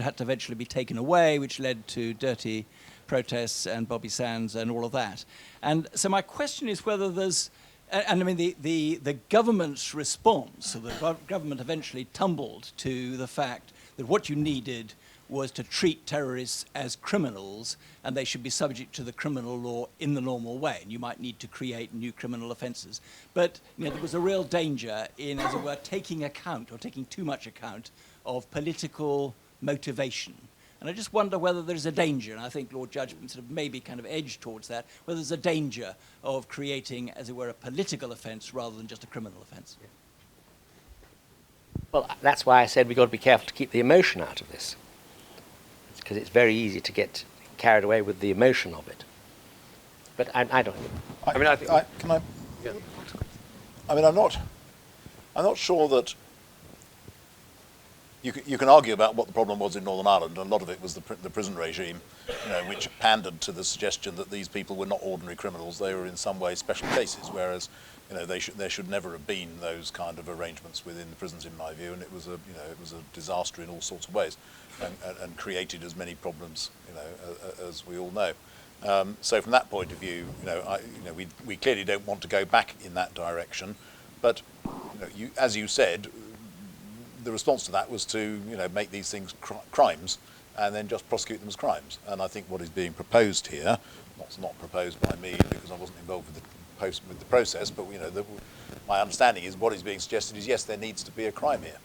had to eventually be taken away, which led to dirty protests and Bobby Sands and all of that. And so my question is whether there's, and I mean the government's response, so the government eventually tumbled to the fact that what you needed was to treat terrorists as criminals, and they should be subject to the criminal law in the normal way, and you might need to create new criminal offences. But there was a real danger in, as it were, taking account, or taking too much account, of political motivation. And I just wonder whether there's a danger, and I think Lord Judge sort of maybe kind of edged towards that, whether there's a danger of creating, as it were, a political offence rather than just a criminal offence. Well, that's why I said we've got to be careful to keep the emotion out of this, because it's very easy to get carried away with the emotion of it. But I don't know. I mean, I'm not sure that you can argue about what the problem was in Northern Ireland, and a lot of it was the prison regime, which pandered to the suggestion that these people were not ordinary criminals; they were in some way special cases. Whereas, there should never have been those kind of arrangements within the prisons, in my view, and it was a disaster in all sorts of ways, and created as many problems, as we all know. So from that point of view, we clearly don't want to go back in that direction, but as you said, the response to that was to make these things crimes and then just prosecute them as crimes. And I think what is being proposed here, not proposed by me because I wasn't involved with the process, but my understanding is what is being suggested is yes, there needs to be a crime here,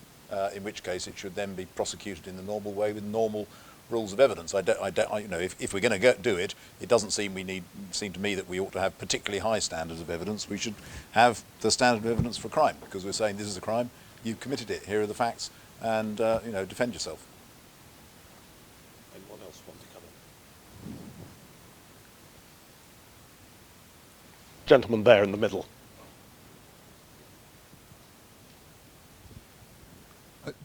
in which case it should then be prosecuted in the normal way with normal rules of evidence. If we're going to do it, it doesn't seem to me that we ought to have particularly high standards of evidence. We should have the standard of evidence for crime, because we're saying this is a crime, you've committed it, here are the facts, and defend yourself. Anyone else want to come in? Gentleman there in the middle.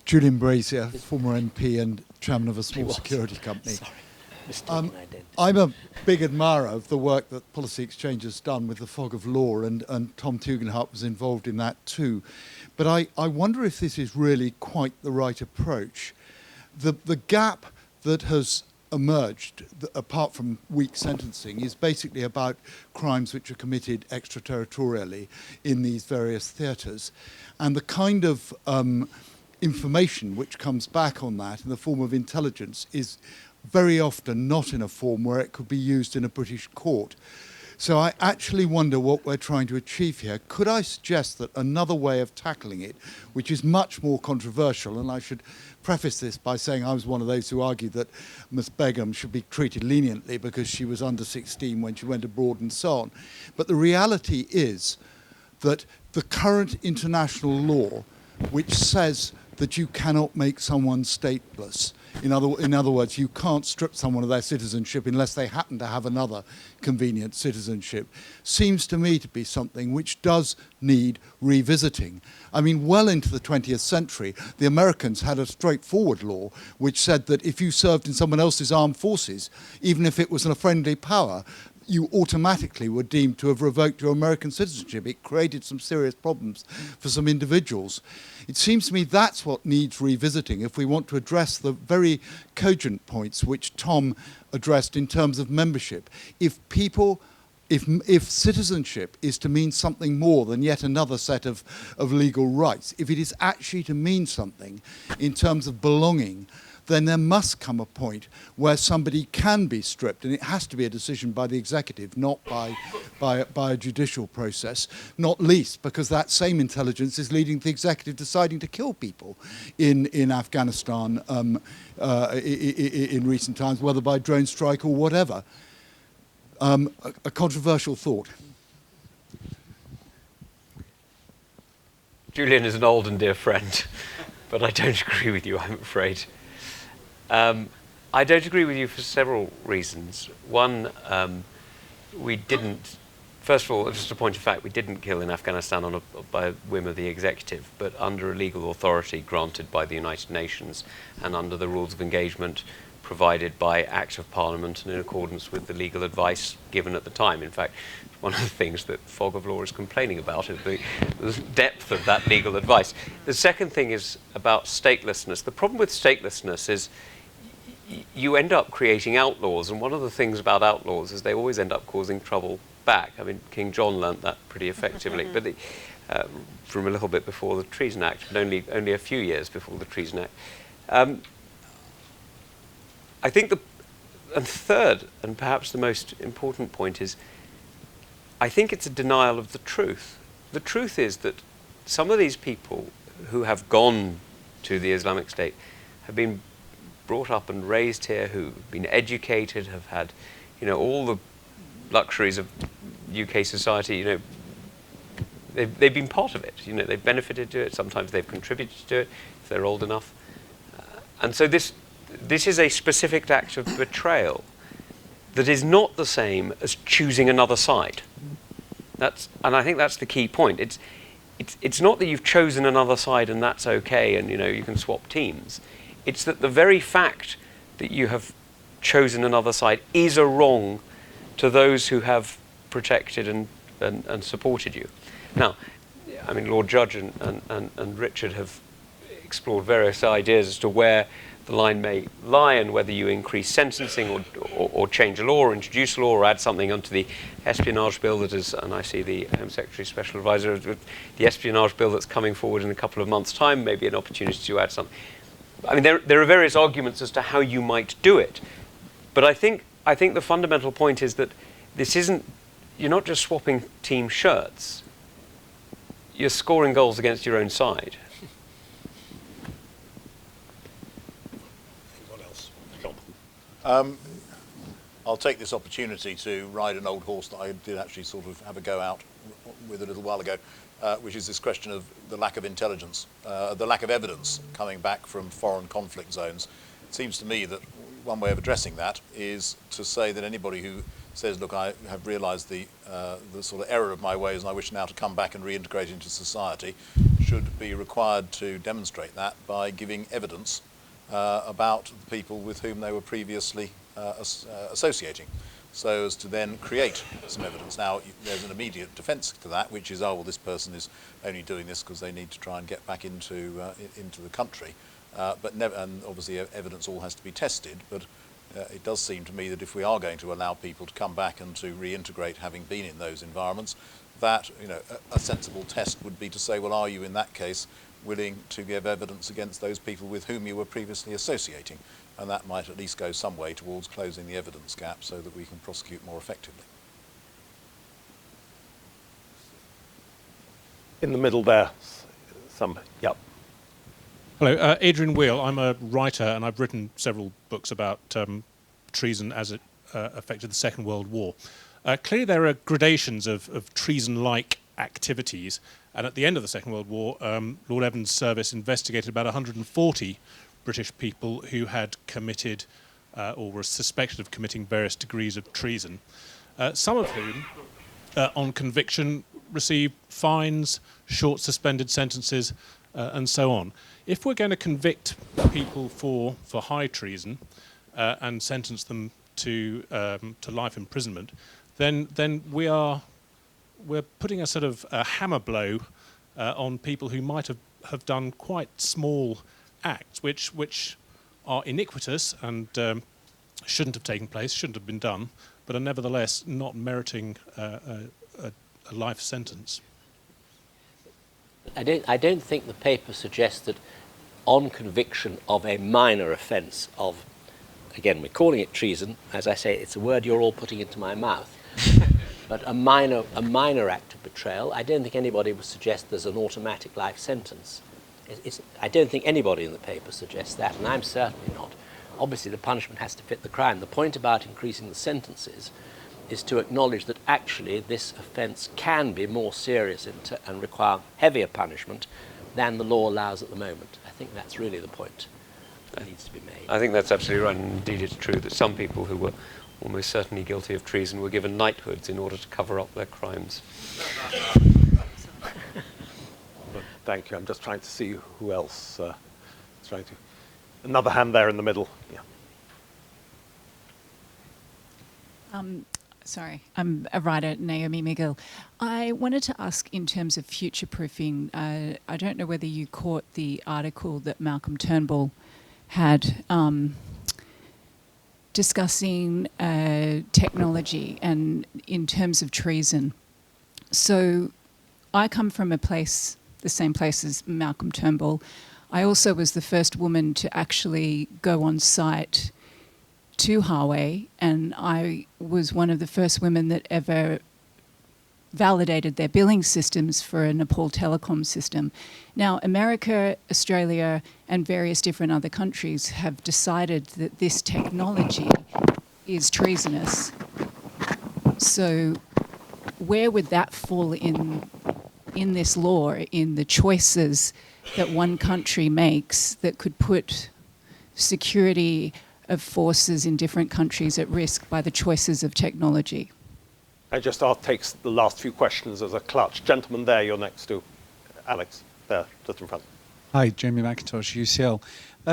Julian Brazier, former MP and chairman of a small security company. Sorry. I'm a big admirer of the work that Policy Exchange has done with the fog of law, and Tom Tugendhat was involved in that too. But I wonder if this is really quite the right approach. The gap that has emerged, apart from weak sentencing, is basically about crimes which are committed extraterritorially in these various theatres. And the kind of information which comes back on that in the form of intelligence is very often not in a form where it could be used in a British court. So I actually wonder what we're trying to achieve here. Could I suggest that another way of tackling it, which is much more controversial, and I should preface this by saying I was one of those who argued that Miss Begum should be treated leniently because she was under 16 when she went abroad and so on. But the reality is that the current international law, which says that you cannot make someone stateless, in other words, you can't strip someone of their citizenship unless they happen to have another convenient citizenship, seems to me to be something which does need revisiting. I mean, well into the 20th century, the Americans had a straightforward law which said that if you served in someone else's armed forces, even if it was in a friendly power, you automatically were deemed to have revoked your American citizenship. It created some serious problems for some individuals. It seems to me that's what needs revisiting if we want to address the very cogent points which Tom addressed in terms of membership. If citizenship is to mean something more than yet another set of legal rights, if it is actually to mean something in terms of belonging, then there must come a point where somebody can be stripped, and it has to be a decision by the executive, not by a judicial process, not least because that same intelligence is leading the executive deciding to kill people in Afghanistan in recent times, whether by drone strike or whatever. A controversial thought. Julian is an old and dear friend, but I don't agree with you, I'm afraid. I don't agree with you for several reasons. One, we didn't, first of all, just a point of fact, we didn't kill in Afghanistan by a whim of the executive, but under a legal authority granted by the United Nations and under the rules of engagement provided by Act of Parliament and in accordance with the legal advice given at the time. In fact, one of the things that Fog of Law is complaining about is the depth of that legal advice. The second thing is about statelessness. The problem with statelessness is you end up creating outlaws, and one of the things about outlaws is they always end up causing trouble back. I mean, King John learnt that pretty effectively, but from a little bit before the Treason Act, but only a few years before the Treason Act. I think and third, and perhaps the most important point is, I think it's a denial of the truth. The truth is that some of these people who have gone to the Islamic State have been brought up and raised here, who've been educated, have had, all the luxuries of UK society, they've been part of it. They've benefited to it. Sometimes they've contributed to it if they're old enough. And so this is a specific act of betrayal that is not the same as choosing another side. And I think that's the key point. It's not that you've chosen another side and that's okay and you can swap teams. It's that the very fact that you have chosen another side is a wrong to those who have protected and supported you. Now, I mean, Lord Judge and Richard have explored various ideas as to where the line may lie and whether you increase sentencing or change a law or introduce a law or add something onto the espionage bill that is, and I see the Home Secretary's Special Advisor, the espionage bill that's coming forward in a couple of months' time, maybe an opportunity to add something. I mean, there are various arguments as to how you might do it, but I think the fundamental point is that this isn't, you're not just swapping team shirts, you're scoring goals against your own side. I'll take this opportunity to ride an old horse that I did actually sort of have a go out with a little while ago, which is this question of the lack of intelligence, the lack of evidence coming back from foreign conflict zones. It seems to me that one way of addressing that is to say that anybody who says, look, I have realised the sort of error of my ways and I wish now to come back and reintegrate into society, should be required to demonstrate that by giving evidence about the people with whom they were previously associating, so as to then create some evidence. Now, there's an immediate defence to that, which is, oh, well, this person is only doing this because they need to try and get back into the country. But never, and obviously evidence all has to be tested, but it does seem to me that if we are going to allow people to come back and to reintegrate having been in those environments, that a sensible test would be to say, well, are you in that case willing to give evidence against those people with whom you were previously associating? And that might at least go some way towards closing the evidence gap so that we can prosecute more effectively. In the middle there, yep. Hello, Adrian Wheel. I'm a writer and I've written several books about treason as it affected the Second World War. Clearly there are gradations of treason-like activities, and at the end of the Second World War, Lord Evans' service investigated about 140 British people who had committed or were suspected of committing various degrees of treason, some of whom, on conviction, received fines, short suspended sentences, and so on. If we're going to convict people for high treason and sentence them to life imprisonment, then we're putting a sort of a hammer blow on people who might have done quite small acts, which are iniquitous and shouldn't have taken place, shouldn't have been done, but are nevertheless not meriting a life sentence. I don't think the paper suggests that on conviction of a minor offence of, again, we're calling it treason, as I say, it's a word you're all putting into my mouth, but a minor act of betrayal, I don't think anybody would suggest there's an automatic life sentence. I don't think anybody in the paper suggests that, and I'm certainly not. Obviously, the punishment has to fit the crime. The point about increasing the sentences is to acknowledge that actually this offence can be more serious and require heavier punishment than the law allows at the moment. I think that's really the point that needs to be made. I think that's absolutely right, and indeed it's true that some people who were almost certainly guilty of treason were given knighthoods in order to cover up their crimes. Thank you. I'm just trying to see who else is trying to. Another hand there in the middle. Yeah. Sorry, I'm a writer, Naomi McGill. I wanted to ask in terms of future-proofing, I don't know whether you caught the article that Malcolm Turnbull had discussing technology and in terms of treason. So I come from a place, the same place as Malcolm Turnbull. I also was the first woman to actually go on site to Huawei, and I was one of the first women that ever validated their billing systems for a Nepal telecom system. Now, America, Australia, and various different other countries have decided that this technology is treasonous. So where would that fall in this law, in the choices that one country makes that could put security of forces in different countries at risk by the choices of technology? I'll take the last few questions as a clutch. Gentleman there, you're next to Alex, there, just in front. Hi, Jamie McIntosh, UCL.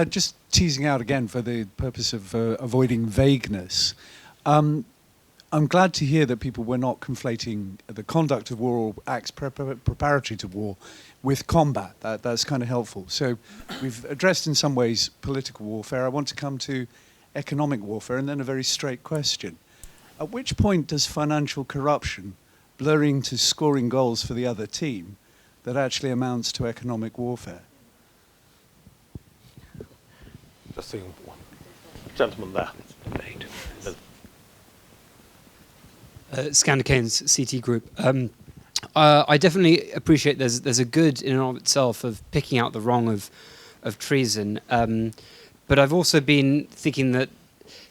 Just teasing out again for the purpose of avoiding vagueness. I'm glad to hear that people were not conflating the conduct of war or acts preparatory to war with combat. That's kind of helpful. So we've addressed in some ways political warfare. I want to come to economic warfare, and then a very straight question. At which point does financial corruption blurring to scoring goals for the other team that actually amounts to economic warfare? Just seeing one gentleman there. Skander Keynes, CT Group. I definitely appreciate there's a good in and of itself of picking out the wrong of treason, but I've also been thinking that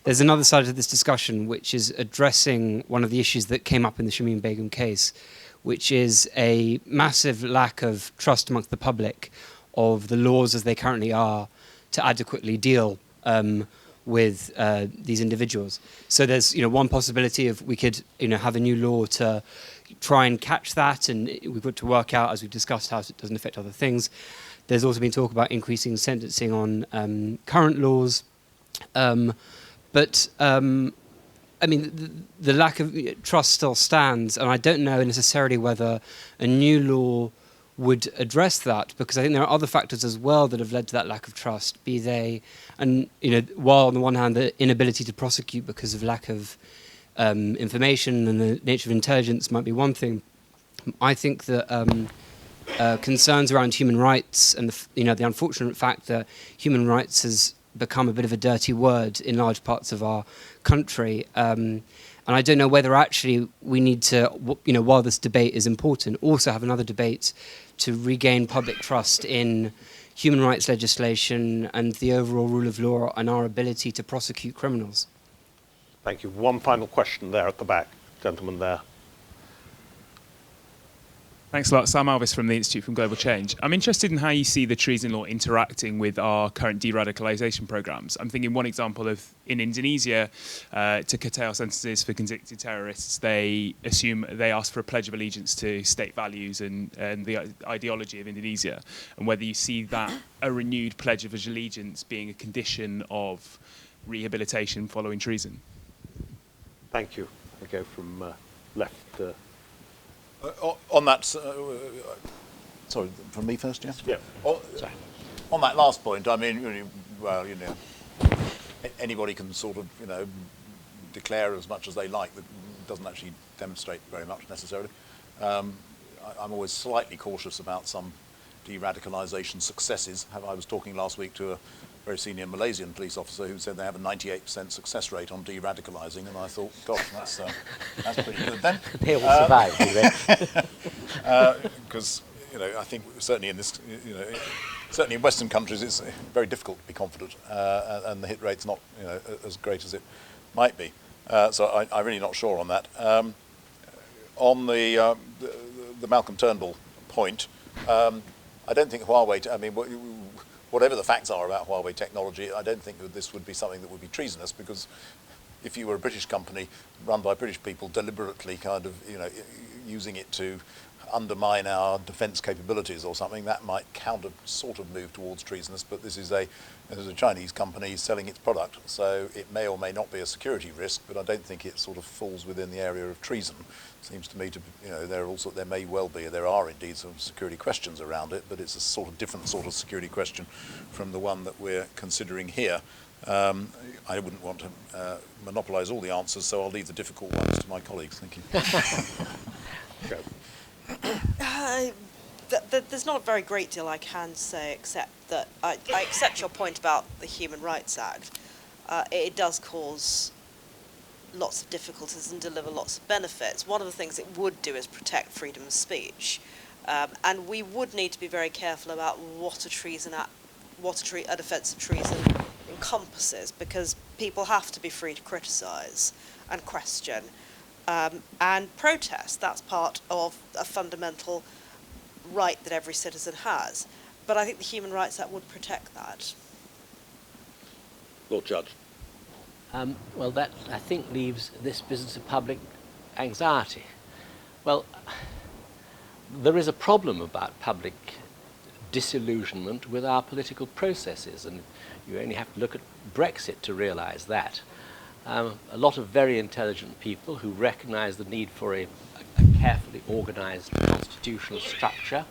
there's another side of this discussion which is addressing one of the issues that came up in the Shamim Begum case, which is a massive lack of trust amongst the public of the laws as they currently are to adequately deal with these individuals. So there's one possibility of we could have a new law to try and catch that, and we've got to work out, as we've discussed, how it doesn't affect other things. There's also been talk about increasing sentencing on current laws. But I mean, the lack of trust still stands, and I don't know necessarily whether a new law would address that, because I think there are other factors as well that have led to that lack of trust, be they, and while on the one hand the inability to prosecute because of lack of information and the nature of intelligence might be one thing, I think that concerns around human rights and the unfortunate fact that human rights has become a bit of a dirty word in large parts of our country. And I don't know whether actually we need to, while this debate is important, also have another debate to regain public trust in human rights legislation and the overall rule of law and our ability to prosecute criminals. Thank you. One final question there at the back, gentleman there. Thanks a lot. Sam Alvis from the Institute for Global Change. I'm interested in how you see the treason law interacting with our current de-radicalisation programmes. I'm thinking one example of in Indonesia, to curtail sentences for convicted terrorists, they ask for a pledge of allegiance to state values and the ideology of Indonesia, and whether you see that a renewed pledge of allegiance being a condition of rehabilitation following treason. Thank you. I go from left to... on that, sorry, from me first, yeah? Yeah. On that last point, I mean, well, anybody can sort of, declare as much as they like. That doesn't actually demonstrate very much necessarily. I'm always slightly cautious about some de-radicalisation successes. I was talking last week to a very senior Malaysian police officer who said they have a 98% success rate on de-radicalising, and I thought, gosh, that's pretty good then. They all survive, do they? Because I think certainly in this, certainly in Western countries, it's very difficult to be confident, and the hit rate's not as great as it might be. So I'm really not sure on that. On the Malcolm Turnbull point, I don't think Huawei. I mean, whatever the facts are about Huawei technology, I don't think that this would be something that would be treasonous, because if you were a British company run by British people deliberately kind of, using it to undermine our defence capabilities or something, that might sort of move towards treasonous, but this is a Chinese company selling its product, so it may or may not be a security risk, but I don't think it sort of falls within the area of treason. Seems to me to, there may well be, there are indeed some security questions around it, but it's a sort of different sort of security question from the one that we're considering here. I wouldn't want to monopolise all the answers, so I'll leave the difficult ones to my colleagues. Thank you. There's not a very great deal I can say, except that I accept your point about the Human Rights Act. it does cause lots of difficulties and deliver lots of benefits. One of the things it would do is protect freedom of speech. And we would need to be very careful about what an offence of treason encompasses, because people have to be free to criticise and question and protest. That's part of a fundamental right that every citizen has. But I think the Human Rights Act would protect that. Lord Judge. Well, that, I think, leaves this business of public anxiety. Well, there is a problem about public disillusionment with our political processes, and you only have to look at Brexit to realise that. A lot of very intelligent people who recognise the need for a carefully organised constitutional structure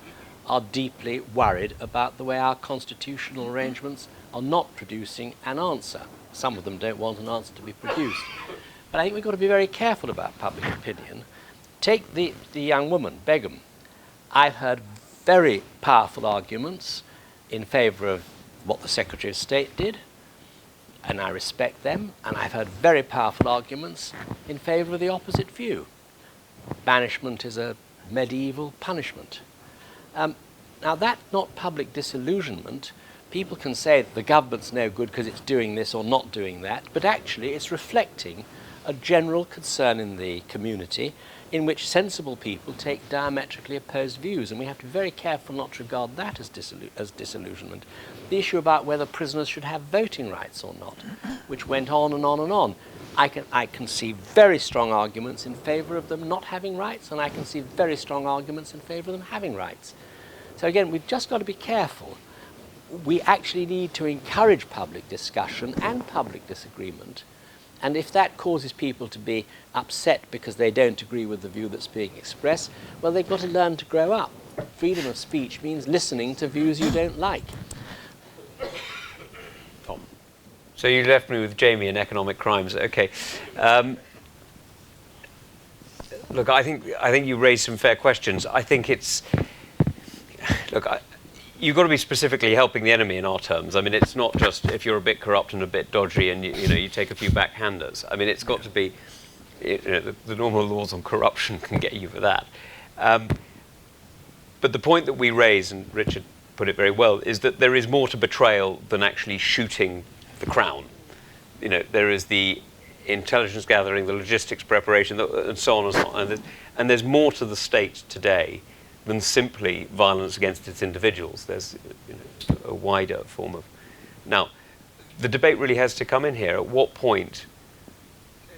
are deeply worried about the way our constitutional arrangements are not producing an answer. Some of them don't want an answer to be produced. But I think we've got to be very careful about public opinion. Take the young woman, Begum. I've heard very powerful arguments in favour of what the Secretary of State did, and I respect them, and I've heard very powerful arguments in favour of the opposite view. Banishment is a medieval punishment. Now, that's not public disillusionment. People can say that the government's no good because it's doing this or not doing that, but actually it's reflecting a general concern in the community in which sensible people take diametrically opposed views, and we have to be very careful not to regard that as disillusionment. The issue about whether prisoners should have voting rights or not, which went on and on and on. I can see very strong arguments in favour of them not having rights, and I can see very strong arguments in favour of them having rights. So again, we've just got to be careful. We actually need to encourage public discussion and public disagreement. And if that causes people to be upset because they don't agree with the view that's being expressed, well, they've got to learn to grow up. Freedom of speech means listening to views you don't like. Tom. So you left me with Jamie and economic crimes. Okay. Look, I think you raised some fair questions. I think it's... Look, you've got to be specifically helping the enemy in our terms. I mean, it's not just if you're a bit corrupt and a bit dodgy and you take a few backhanders. I mean, it's got to be, the normal laws on corruption can get you for that. But the point that we raise, and Richard put it very well, is that there is more to betrayal than actually shooting the crown. There is the intelligence gathering, the logistics preparation, and so on and so on. And there's more to the state today than simply violence against its individuals. There's a wider form of... Now, the debate really has to come in here. At what point,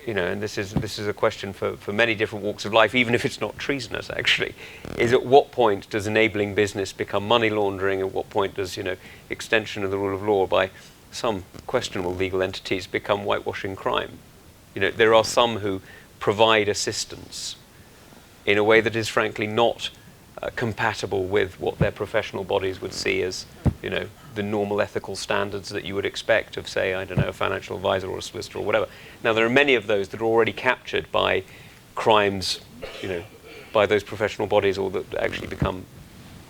and this is a question for many different walks of life, even if it's not treasonous, actually, is at what point does enabling business become money laundering? At what point does, extension of the rule of law by some questionable legal entities become whitewashing crime? There are some who provide assistance in a way that is frankly not compatible with what their professional bodies would see as, the normal ethical standards that you would expect of, say, I don't know, a financial advisor or a solicitor or whatever. Now, there are many of those that are already captured by crimes, by those professional bodies, or that actually become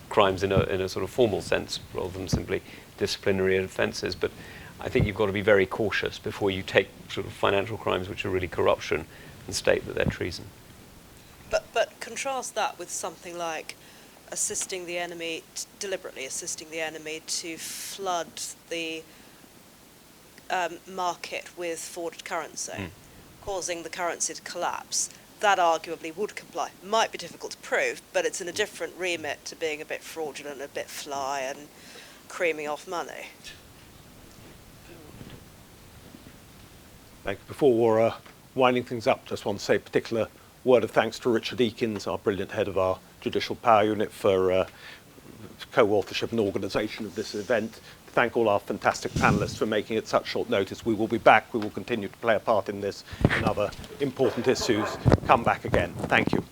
crimes in a sort of formal sense rather than simply disciplinary offences. But I think you've got to be very cautious before you take sort of financial crimes which are really corruption and state that they're treason. But contrast that with something like assisting the enemy, deliberately assisting the enemy to flood the market with forwarded currency, causing the currency to collapse. That arguably would comply. Might be difficult to prove, but it's in a different remit to being a bit fraudulent, a bit fly, and creaming off money. Thank you. Before winding things up, just want to say a particular word of thanks to Richard Ekins, our brilliant head of our Judicial Power Unit, for co-authorship and organisation of this event. Thank all our fantastic panellists for making it such short notice. We will be back. We will continue to play a part in this and other important issues. Come back again. Thank you.